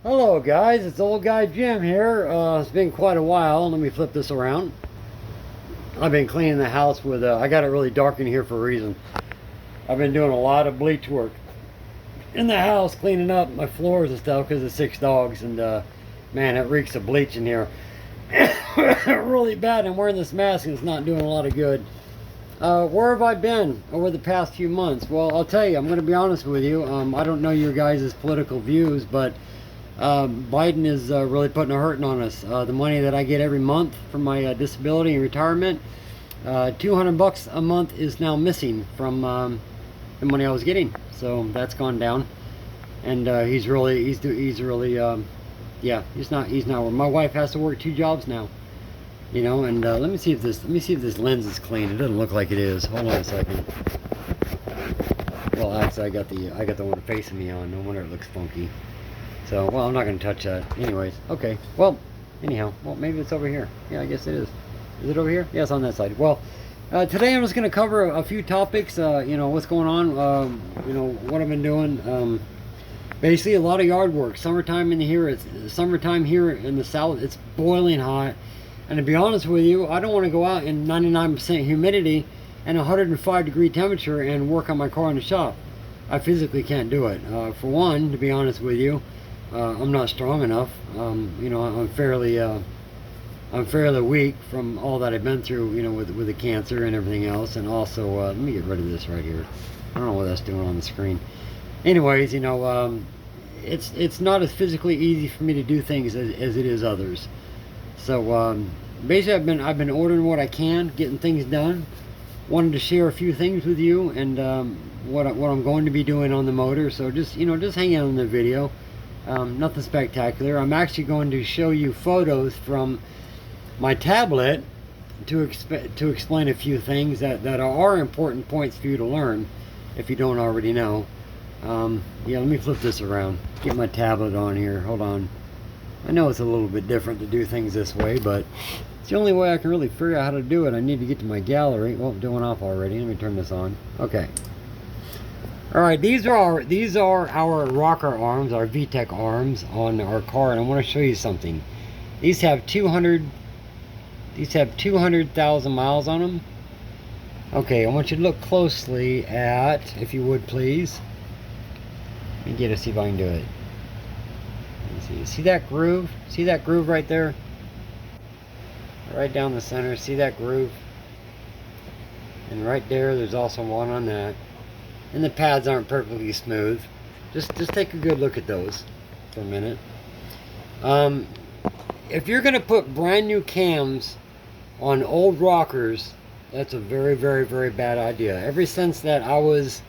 Hello guys, it's old guy Jim here. It's been quite a while. Let me flip this around. I've been cleaning the house with, I got it really dark in here for a reason. I've been doing a lot of bleach work in the house, cleaning up my floors and stuff because of 6 dogs, and man, it reeks of bleach in here. Really bad. I'm wearing this mask and it's not doing a lot of good. Where have I been over the past few months? Well, I'll tell you, I'm going to be honest with you. I don't know your guys' political views, but Biden is really putting a hurting on us. The money that I get every month from my disability and retirement, $200 a month is now missing from the money I was getting. So that's gone down, and he's really, yeah, he's not. My wife has to work 2 jobs now, you know. And let me see if this lens is clean. It doesn't look like it is. Hold on a second. Well, actually, I got the one facing me on. No wonder it looks funky. So, well, I'm not going to touch that. Anyways, okay. Well, anyhow, well, maybe it's over here. Yeah, I guess it is. Is it over here? Yeah, it's on that side. Well, today I'm just going to cover a few topics. You know, what's going on. You know, what I've been doing. Basically, a lot of yard work. Summertime in here. It's summertime here in the south. It's boiling hot. And to be honest with you, I don't want to go out in 99% humidity and 105-degree temperature and work on my car in the shop. I physically can't do it. For one, to be honest with you, I'm not strong enough. You know, I'm fairly weak from all that I've been through, you know, with the cancer and everything else. And also, let me get rid of this right here. I don't know what that's doing on the screen. Anyways, you know, it's not as physically easy for me to do things as it is others. So basically, I've been ordering what I can, getting things done. Wanted to share a few things with you, and what I'm going to be doing on the motor. So just, you know, just hang out in the video. Nothing spectacular. I'm actually going to show you photos from my tablet to explain a few things that are important points for you to learn if you don't already know. Yeah, let me flip this around. Get my tablet on here. Hold on. I know it's a little bit different to do things this way, but it's the only way I can really figure out how to do it. I need to get to my gallery. Well, it's doing off already. Let me turn this on. Okay. All right, these are our rocker arms, our VTEC arms on our car, and I want to show you something. These have 200,000 miles on them. Okay, I want you to look closely at, if you would please. Let me get to see if I can do it. Let me see that groove? See that groove right there? Right down the center. See that groove? And right there, there's also one on that. And the pads aren't perfectly smooth. Just take a good look at those for a minute. If you're going to put brand new cams on old rockers, that's a very, very, very bad idea. Ever since that I was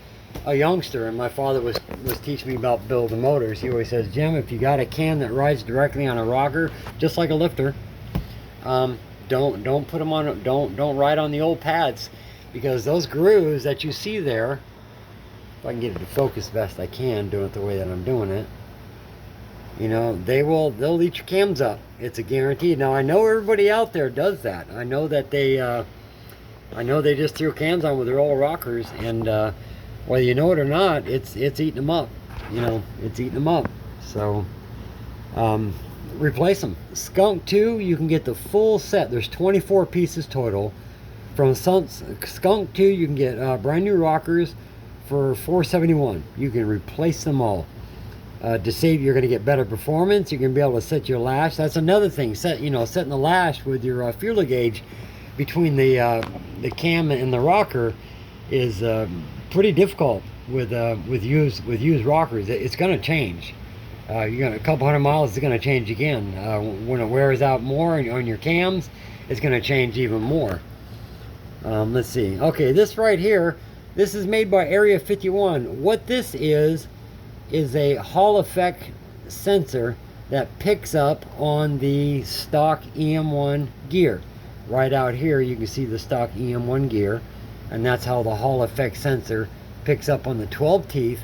a youngster and my father was teaching me about building motors, he always says, Jim, if you got a cam that rides directly on a rocker, just like a lifter, don't put them on. Don't ride on the old pads, because those grooves that you see there, if I can get it to focus best I can, doing it the way that I'm doing it, you know, they'll eat your cams up. It's a guarantee. Now I know everybody out there does that. I know that they just threw cams on with their old rockers, and whether you know it or not, it's eating them up. You know, it's eating them up. So replace them. Skunk 2, you can get the full set. There's 24 pieces total. From Skunk 2, you can get brand new rockers for $471. You can replace them all. To save, you're going to get better performance. You're going to be able to set your lash. That's another thing. Setting the lash with your feeler gauge between the cam and the rocker is pretty difficult with used rockers. It's going to change. You're going a couple hundred miles. It's going to change again. When it wears out more on your cams, it's going to change even more. Let's see. Okay, this right here. This is made by Area 51. What this is a Hall effect sensor that picks up on the stock EM1 gear. Right out here you can see the stock EM1 gear, and that's how the Hall effect sensor picks up on the 12 teeth.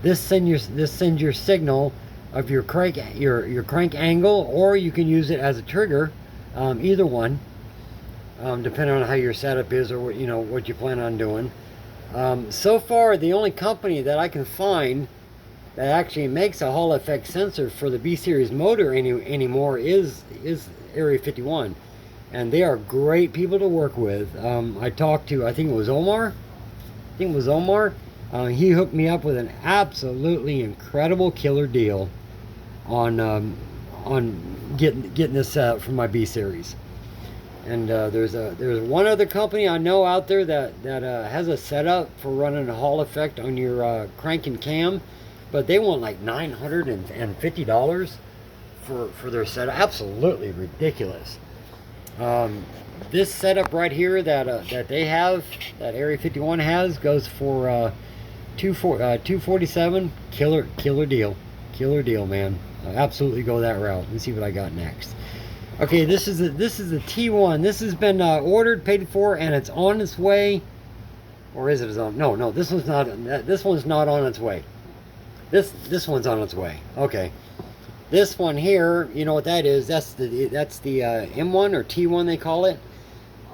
This sends your signal of your crank angle, or you can use it as a trigger, either one, depending on how your setup is or what you plan on doing. So far, the only company that I can find that actually makes a Hall effect sensor for the B series motor anymore is Area 51, and they are great people to work with. I talked to, I think it was Omar. He hooked me up with an absolutely incredible killer deal on getting this set up for my B series. And there's one other company I know out there that has a setup for running a Hall effect on your crank and cam, but they want like $950 for their setup. Absolutely ridiculous. This setup right here that they have, that Area 51 has, goes for $247. Killer deal, man. Absolutely go that route. Let's see what I got next. Okay, this is the T1. This has been ordered, paid for, and it's on its way. Or is it on? No, this one's not. This one's not on its way. This one's on its way. Okay. This one here, you know what that is? That's the M1 or T1 they call it.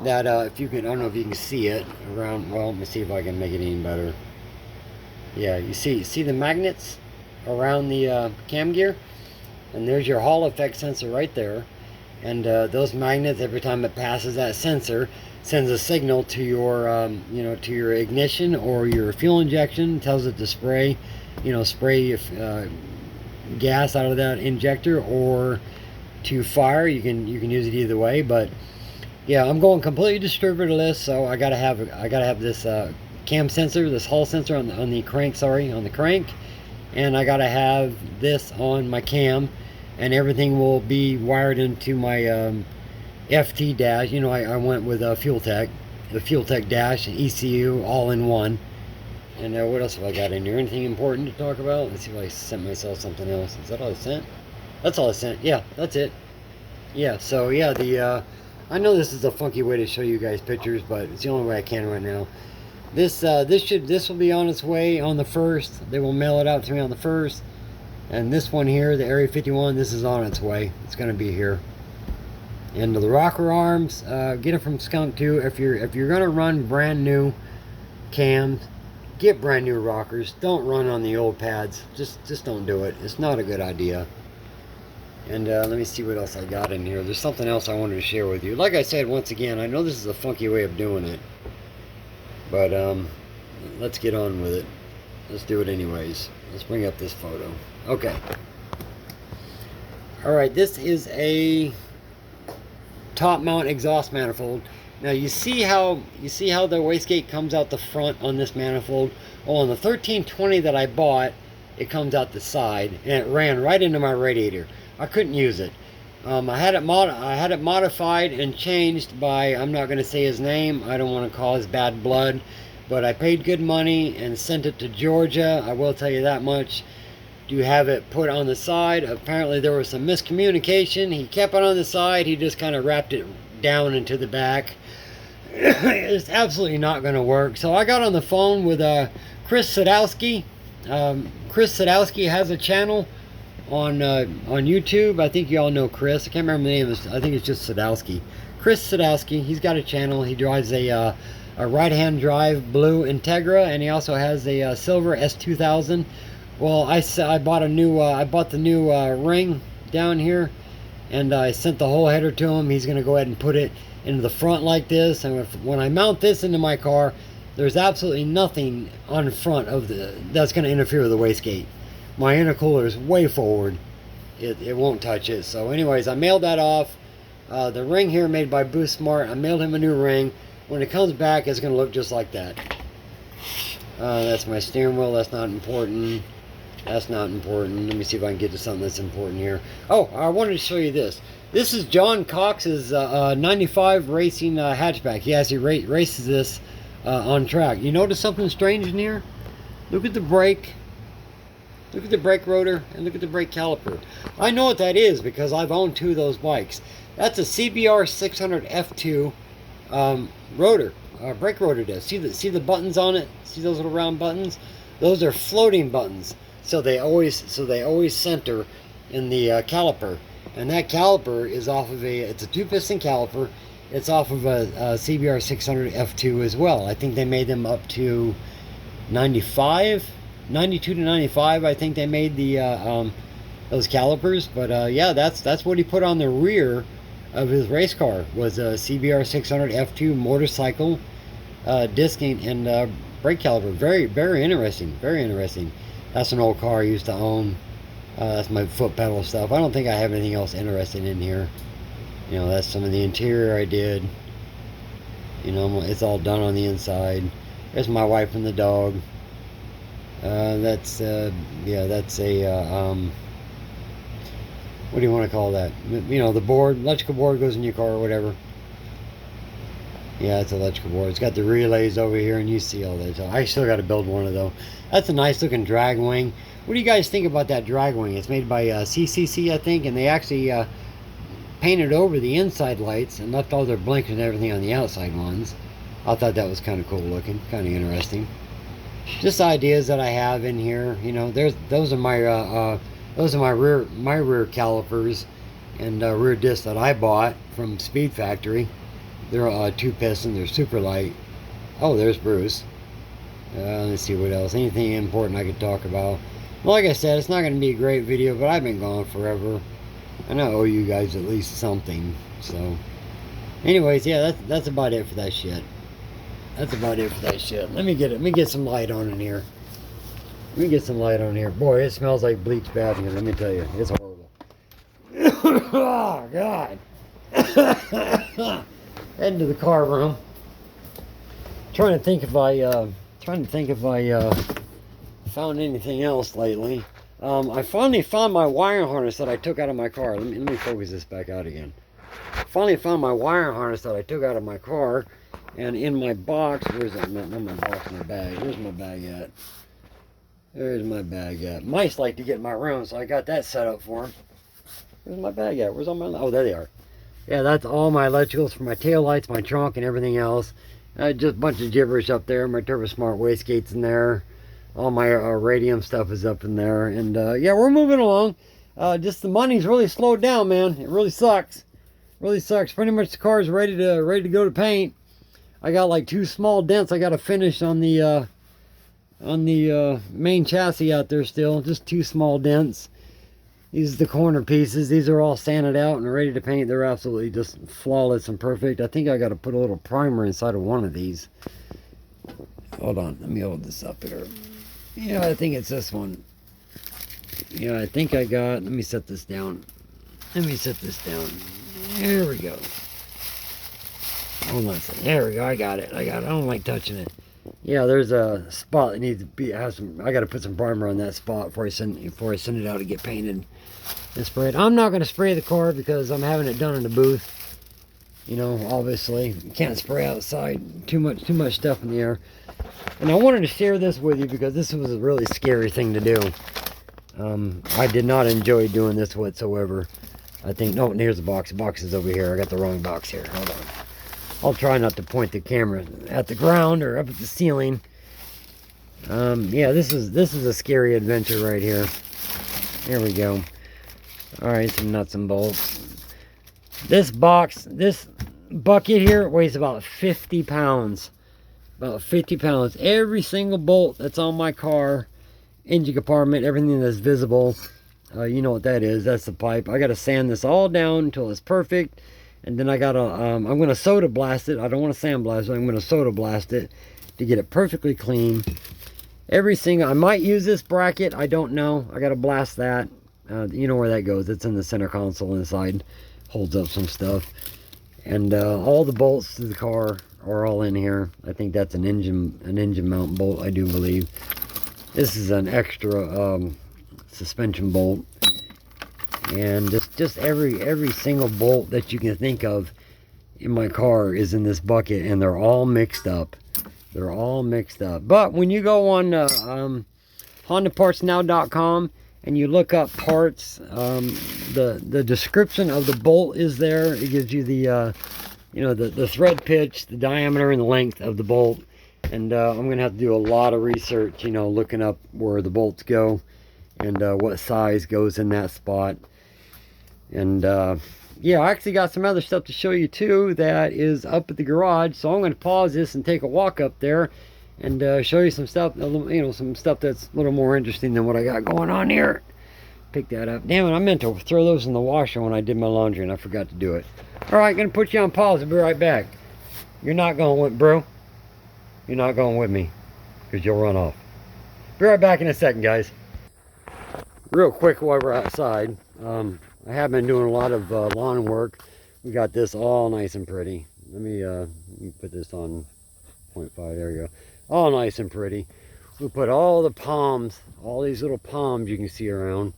That if you can, I don't know if you can see it around. Well, let me see if I can make it any better. Yeah, you see the magnets around the cam gear, and there's your Hall effect sensor right there. And those magnets, every time it passes that sensor, sends a signal to your to your ignition or your fuel injection. Tells it to spray gas out of that injector, or to fire. You can use it either way. But yeah, I'm going completely distributorless, so I gotta have this cam sensor, this Hall sensor on the crank, and I gotta have this on my cam, and everything will be wired into my FT dash. I went with the Fuel Tech dash and ECU all in one. And what else have I got in here? Anything important to talk about? Let's see if I sent myself something else. Is that all I sent? That's all I sent. Yeah, that's it. Yeah, so yeah, I know this is a funky way to show you guys pictures, but it's the only way I can right now. This will be on its way on the 1st. They will mail it out to me on the 1st. And this one here, the Area 51, this is on its way. It's going to be here. And the rocker arms, get it from Skunk too. If you're going to run brand new cams, get brand new rockers. Don't run on the old pads. Just don't do it. It's not a good idea. And let me see what else I got in here. There's something else I wanted to share with you. Like I said, once again, I know this is a funky way of doing it, but let's get on with it. Let's do it anyways. Let's bring up this photo. Okay. All right. This is a top mount exhaust manifold. Now you see how the wastegate comes out the front on this manifold. Well, on the 1320 that I bought, it comes out the side, and it ran right into my radiator. I couldn't use it. I had it modified and changed by, I'm not going to say his name. I don't want to cause bad blood, but I paid good money and sent it to Georgia. I will tell you that much. To have it put on the side. Apparently there was some miscommunication. He kept it on the side. He just kind of wrapped it down into the back. It's absolutely not going to work. So I got on the phone with Chris Sadowski. Chris Sadowski has a channel on YouTube. I think you all know Chris. I can't remember the name. I think it's just Sadowski. Chris Sadowski. He's got a channel. He drives a right-hand drive blue Integra, and he also has a silver S2000. Well, I bought the new ring down here, and I sent the whole header to him. He's going to go ahead and put it into the front like this, and when I mount this into my car, there's absolutely nothing on front of that's going to interfere with the wastegate. My intercooler is way forward. It won't touch it. So anyways, I mailed that off. The ring here made by Boost Smart. I mailed him a new ring. When it comes back, it's going to look just like that. That's my steering wheel. That's not important. That's not important. Let me see if I can get to something that's important here. Oh, I wanted to show you this. This is John Cox's 95 racing hatchback. He actually races this on track. You notice something strange in here? Look at the brake. Look at the brake rotor and look at the brake caliper. I know what that is because I've owned two of those bikes. That's a CBR 600 F2 rotor, brake rotor disc. See the buttons on it? See those little round buttons? Those are floating buttons. So they always center in the caliper, and that caliper is off of it's a 2-piston caliper. It's off of a CBR 600 F2 as well. I think they made them up to 95. 92 to 95, I think they made the those calipers. But yeah, that's what he put on the rear of his race car, was a CBR 600 F2 motorcycle disking and brake caliper. Very, very interesting. Very interesting. That's an old car I used to own. That's my foot pedal stuff. I don't think I have anything else interesting in here. You know, that's some of the interior I did. You know, it's all done on the inside. There's my wife and the dog. Yeah, that's a what do you want to call that? You know, the board, electrical board goes in your car or whatever. Yeah, it's electrical board. It's got the relays over here, and you see all that. So I still got to build one of those. That's a nice looking drag wing. What do you guys think about that drag wing? It's made by CCC, I think, and they actually painted over the inside lights and left all their blinkers and everything on the outside ones. I thought that was kind of cool looking, kind of interesting. Just ideas that I have in here. You know, those are my rear calipers and rear discs that I bought from Speed Factory. They're 2-piston. They're super light. Oh, there's Bruce. Let's see what else. Anything important I could talk about. Well, like I said, it's not going to be a great video, but I've been gone forever, and I owe you guys at least something. So, anyways, yeah, that's about it for that shit. That's about it for that shit. Let me get some light on in here. Let me get some light on here. Boy, it smells like bleach bath here. Let me tell you, it's horrible. Oh God. Heading to the car room. Trying to think if I found anything else lately. I finally found my wire harness that I took out of my car. Let me focus this back out again. Finally found my wire harness that I took out of my car, and in my box. Where's that? Not my box, my bag. Where's my bag at? There's my bag at. Mice like to get in my room, so I got that set up for them. Where's my bag at? Where's all my... Oh, there they are. Yeah, that's all my electricals for my tail lights, my trunk, and everything else. Just a bunch of gibberish up there. My Turbo Smart wastegate's in there. All my radium stuff is up in there. And yeah, we're moving along. Just the money's really slowed down, man. It really sucks. Really sucks. Pretty much the car's ready to go to paint. I got like 2 small dents I got to finish on the main chassis out there still. Just 2 small dents. These are the corner pieces. These are all sanded out and ready to paint. They're absolutely just flawless and perfect. I think I got to put a little primer inside of one of these. Hold on. Let me hold this up here. Yeah, I think it's this one. Yeah, I think I got... Let me set this down. Let me set this down. There we go. Hold on a second. There we go. I got it. I don't like touching it. Yeah, there's a spot that needs to be... I got to put some primer on that spot before I send it out to get painted and sprayed. I'm not going to spray the car because I'm having it done in the booth. You know, obviously. You can't spray outside. Too much stuff in the air. And I wanted to share this with you because this was a really scary thing to do. I did not enjoy doing this whatsoever. I think... No, here's the box. The box is over here. I got the wrong box here. Hold on. I'll try not to point the camera at the ground or up at the ceiling. Yeah, this is a scary adventure right here. Here we go. Alright, some nuts and bolts. This bucket here weighs about 50 pounds. About 50 pounds. Every single bolt that's on my car, engine compartment, everything that's visible, you know what that is. That's the pipe. I got to sand this all down until it's perfect. And then I got to, I'm going to soda blast it. I don't want to sandblast it. I'm going to soda blast it to get it perfectly clean. Every single, I might use this bracket. I don't know. I got to blast that. You know where that goes. It's in the center console inside. Holds up some stuff. And all the bolts to the car are all in here. I think that's an engine mount bolt, I do believe. This is an extra suspension bolt. And just every single bolt that you can think of in my car is in this bucket, and they're all mixed up. They're all mixed up. But when you go on HondaPartsNow.com and you look up parts, the description of the bolt is there. It gives you the you know, the thread pitch, the diameter, and the length of the bolt. And I'm gonna have to do a lot of research, you know, looking up where the bolts go and what size goes in that spot. And yeah, I actually got some other stuff to show you too that is up at the garage. So I'm going to pause this and take a walk up there and show you some stuff, some stuff that's a little more interesting than what I got going on here. Pick that up. Damn it, I meant to throw those in the washer when I did my laundry and I forgot to do it. All right, gonna put you on pause. I'll be right back. You're not going with, bro. You're not going with me because you'll run off. Be right back in a second, guys. Real quick while we're outside, I have been doing a lot of lawn work. We got this all nice and pretty. Let me put this on 0.5. There you go. All nice and pretty. We put all the palms, all these little palms you can see around.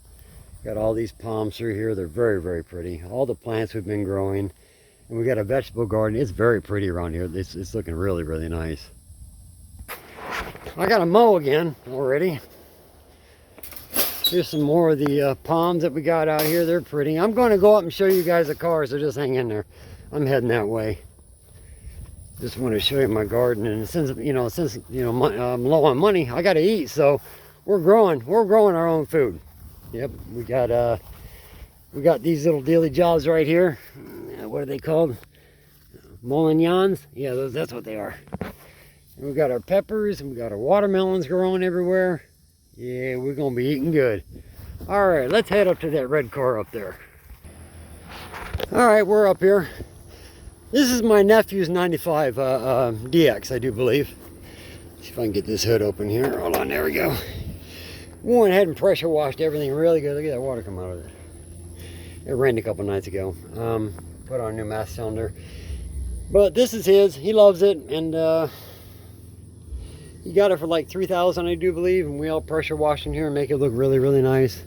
Got all these palms through here. They're very, very pretty. All the plants we've been growing. And we got a vegetable garden. It's very pretty around here. It's looking really, really nice. I got to mow again already. Here's some more of the palms that we got out here. They're pretty. I'm going to go up and show you guys the cars, so just hang in there. I'm heading that way. Just want to show you my garden, and since I'm low on money, I got to eat. So we're growing our own food. Yep, we got these little daily jobs right here. What are they called? Molignons? Yeah, that's what they are. And we got our peppers, and we got our watermelons growing everywhere. Yeah, we're gonna be eating good. All right, let's head up to that red car up there. All right, we're up here. This is my nephew's 95 DX, I do believe. See if I can get this hood open here. Hold on, there we go. We went ahead and pressure washed everything really good. Look at that water come out of it. It rained a couple nights ago. Put on a new mass cylinder. But this is his. He loves it, and he got it for like $3,000, I do believe, and we all pressure washed in here and make it look really, really nice.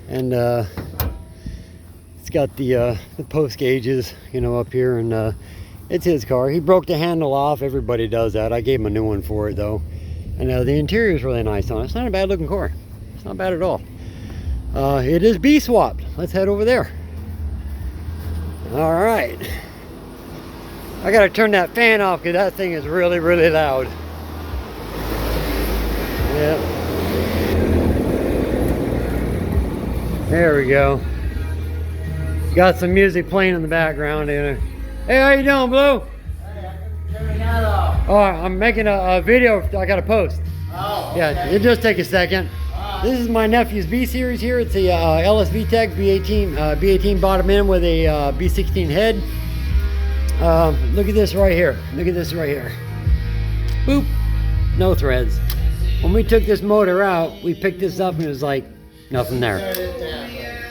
And it's got the post gauges, up here, and it's his car. He broke the handle off. Everybody does that. I gave him a new one for it though. And the interior is really nice on it. It's not a bad looking car. It's not bad at all. It is B swapped. Let's head over there. All right. I gotta turn that fan off because that thing is really, really loud. Yep. There we go. Got some music playing in the background. Hey, how you doing, Blue? Hey, I couldn't turn that off. Oh, I'm making a video I gotta post. Oh, okay. Yeah, it'll just take a second. This is my nephew's B series here. It's a LSV Tech B18 bottom end with a B16 head. Look at this right here. Look at this right here. Boop. No threads. When we took this motor out, we picked this up and it was like nothing there.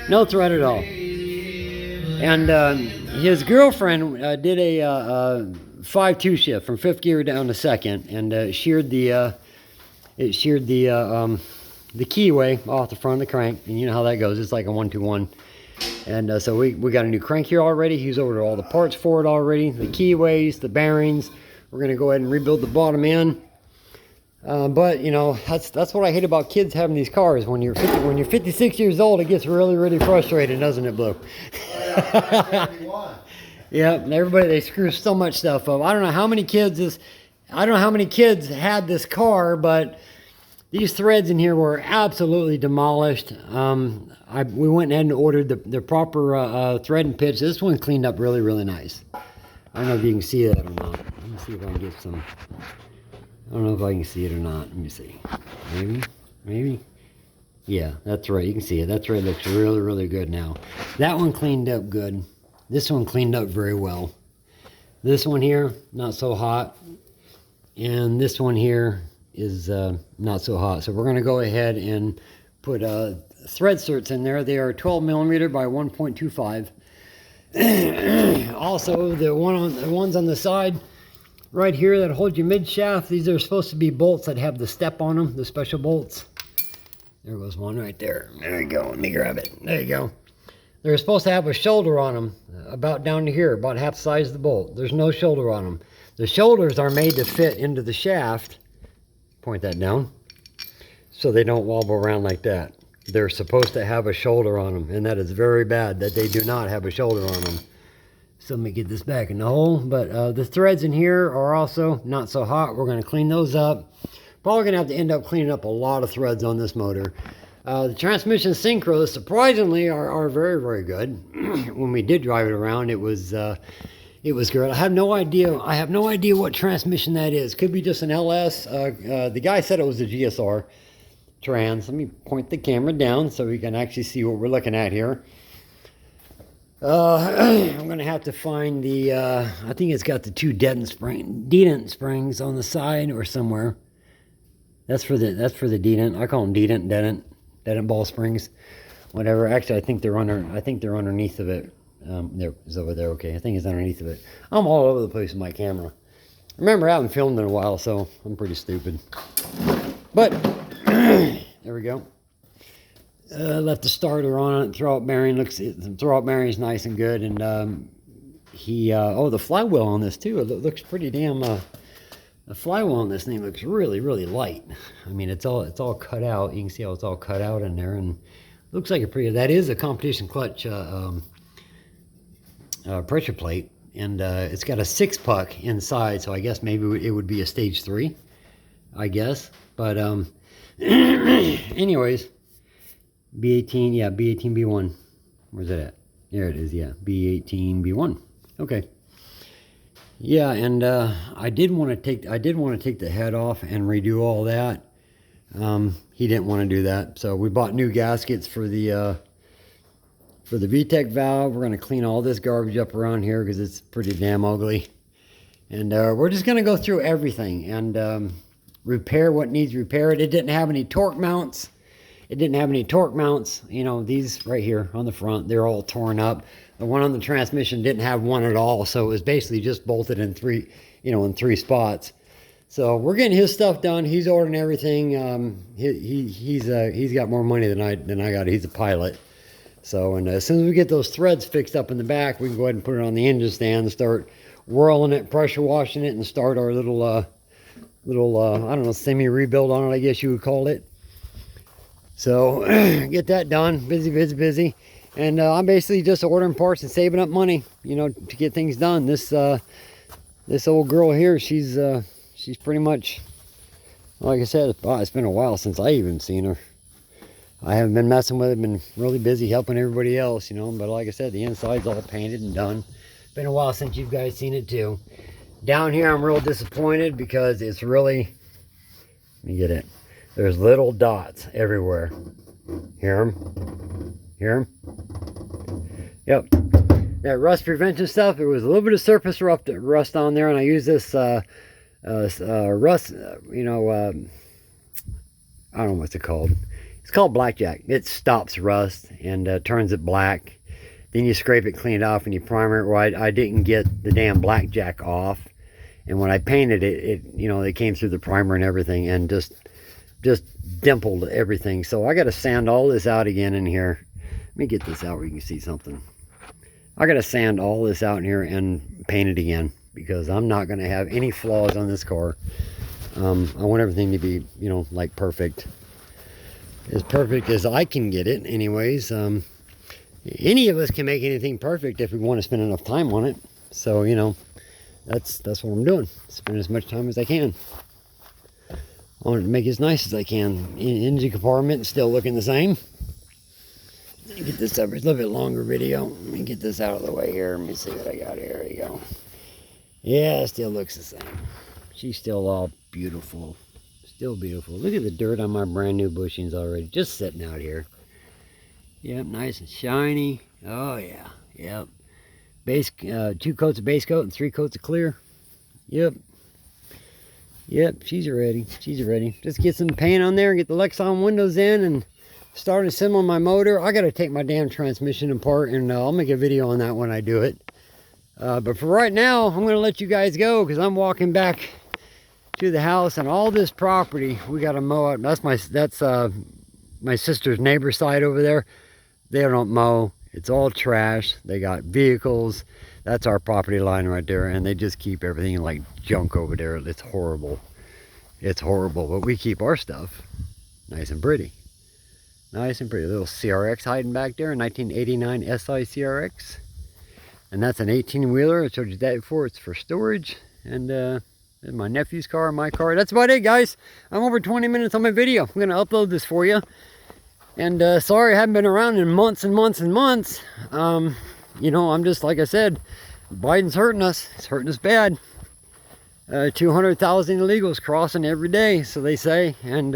No thread at all. And his girlfriend did a 5-2 shift from 5th gear down to 2nd, and sheared the keyway off the front of the crank, and you know how that goes. It's like a 1-2-1. And so we got a new crank here already. He's ordered all the parts for it already, the keyways, the bearings. We're gonna go ahead and rebuild the bottom end. But that's what I hate about kids having these cars. When you're 56 years old, it gets really, really frustrating, doesn't it, Blue? Yeah, everybody, they screw so much stuff up. I don't know how many kids had this car, but these threads in here were absolutely demolished. We went ahead and ordered the proper thread and pitch. This one cleaned up really, really nice. I don't know if you can see that or not. Let me see if I can get some. I don't know if I can see it or not. Let me see. Maybe. Yeah, that's right. You can see it. That thread looks really, really good now. That one cleaned up good. This one cleaned up very well. This one here, not so hot. And this one here is not so hot. So we're going to go ahead and put thread zerts in there. They are 12 millimeter by 1.25. Also, the ones on the side right here that hold your mid shaft, these are supposed to be bolts that have the step on them, the special bolts. There goes one right there. There you go. Let me grab it. There you go. They're supposed to have a shoulder on them, about down to here, about half the size of the bolt. There's no shoulder on them. The shoulders are made to fit into the shaft. Point that down, so they don't wobble around like that. They're supposed to have a shoulder on them, and that is very bad that they do not have a shoulder on them. So let me get this back in the hole. But the threads in here are also not so hot. We're going to clean those up. Probably going to have to end up cleaning up a lot of threads on this motor. The transmission synchros, surprisingly, are very, very good. When we did drive it around, it was It was good. I have no idea. I have no idea what transmission that is. Could be just an LS. The guy said it was a GSR trans. Let me point the camera down so we can actually see what we're looking at here. I'm gonna have to find the. I think it's got the two dedent springs on the side or somewhere. That's for the dedent. I call them dedent ball springs, whatever. Actually, I think they're underneath of it. It's over there. Okay, I think it's underneath of it. I'm all over the place with my camera. Remember, I haven't filmed in a while, so I'm pretty stupid. But there we go. Left the starter on it. Throwout bearing throwout bearing is nice and good. And the flywheel on this too. It looks pretty damn. The flywheel on this thing looks really, really light. I mean, it's all cut out. You can see how it's all cut out in there, and looks like that is a competition clutch. Pressure plate, and it's got a 6-puck inside, so I guess maybe it would be a stage 3, I guess. But anyways, B18, yeah, B18 B1. Where's it at? There it is, yeah, B18 B1. Okay. Yeah, and I did want to take the head off and redo all that. He didn't want to do that, so we bought new gaskets for the VTEC valve. We're going to clean all this garbage up around here because it's pretty damn ugly. And we're just going to go through everything and repair what needs repaired. It didn't have any torque mounts. You know, these right here on the front, they're all torn up. The one on the transmission didn't have one at all, so it was basically just bolted in three spots. So we're getting his stuff done. He's ordering everything. He's got more money than I got. He's a pilot. So, and as soon as we get those threads fixed up in the back, we can go ahead and put it on the engine stand and start whirling it, pressure washing it, and start our little I don't know, semi-rebuild on it, I guess you would call it. So, get that done. Busy. And I'm basically just ordering parts and saving up money, you know, to get things done. This old girl here, she's pretty much, like I said, it's been a while since I even seen her. I haven't been messing with it, been really busy helping everybody else, you know, but like I said, the inside's all painted and done. Been a while since you guys seen it too. Down here, I'm real disappointed because it's really, let me get it, there's little dots everywhere. Hear them? Yep. That rust prevention stuff, there was a little bit of surface rust on there, and I use this rust, I don't know what's it called. It's called blackjack. It stops rust and turns it black. Then you scrape it clean off and you primer it. Well, I didn't get the damn blackjack off, and when I painted it, it came through the primer and everything, and just dimpled everything. So I got to sand all this out again in here. Let me get this out where you can see something. I got to sand all this out in here and paint it again because I'm not going to have any flaws on this car. I want everything to be, like perfect. As perfect as I can get it anyways. Any of us can make anything perfect if we want to spend enough time on it. So, that's what I'm doing. Spend as much time as I can. I want it to make it as nice as I can. Engine compartment still looking the same. Let me get this up. It's a little bit longer video. Let me get this out of the way here. Let me see what I got here. There you go. Yeah, it still looks the same. She's still all beautiful. Still beautiful. Look at the dirt on my brand new bushings already. Just sitting out here. Yep, nice and shiny. Oh yeah. Yep. Base 2 coats of base coat and 3 coats of clear. Yep. She's ready. Just get some paint on there and get the Lexan windows in and start assembling my motor. I gotta take my damn transmission apart, and I'll make a video on that when I do it. But for right now, I'm gonna let you guys go because I'm walking back to the house, and all this property we got to mow out. That's my sister's neighbor side over there. They don't mow. It's all trash. They got vehicles. That's our property line right there, and they just keep everything like junk over there. It's horrible. But we keep our stuff nice and pretty. A little CRX hiding back there, a 1989 SI CRX, and that's an 18-wheeler. I showed you that before. It's for storage. And my nephew's car, my car. That's about it, guys. I'm over 20 minutes on my video. I'm going to upload this for you. And sorry I haven't been around in months and months. I'm just, like I said, Biden's hurting us. He's hurting us bad. 200,000 illegals crossing every day, so they say. And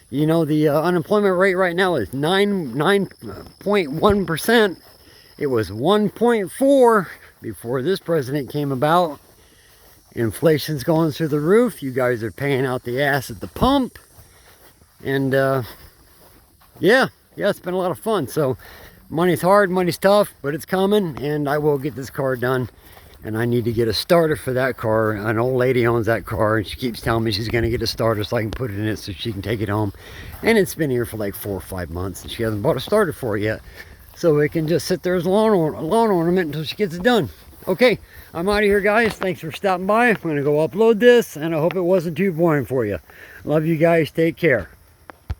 you know, the unemployment rate right now is 9.1%. It was 1.4 before this president came about. Inflation's going through the roof. You guys are paying out the ass at the pump. And yeah, it's been a lot of fun. So money's hard, money's tough, but it's coming, and I will get this car done. And I need to get a starter for that car. An old lady owns that car, and she keeps telling me she's going to get a starter so I can put it in it so she can take it home. And it's been here for like 4 or 5 months, and she hasn't bought a starter for it yet. So it can just sit there as a lawn ornament until she gets it done. Okay, I'm out of here, guys. Thanks for stopping by. I'm going to go upload this, and I hope it wasn't too boring for you. Love you guys. Take care.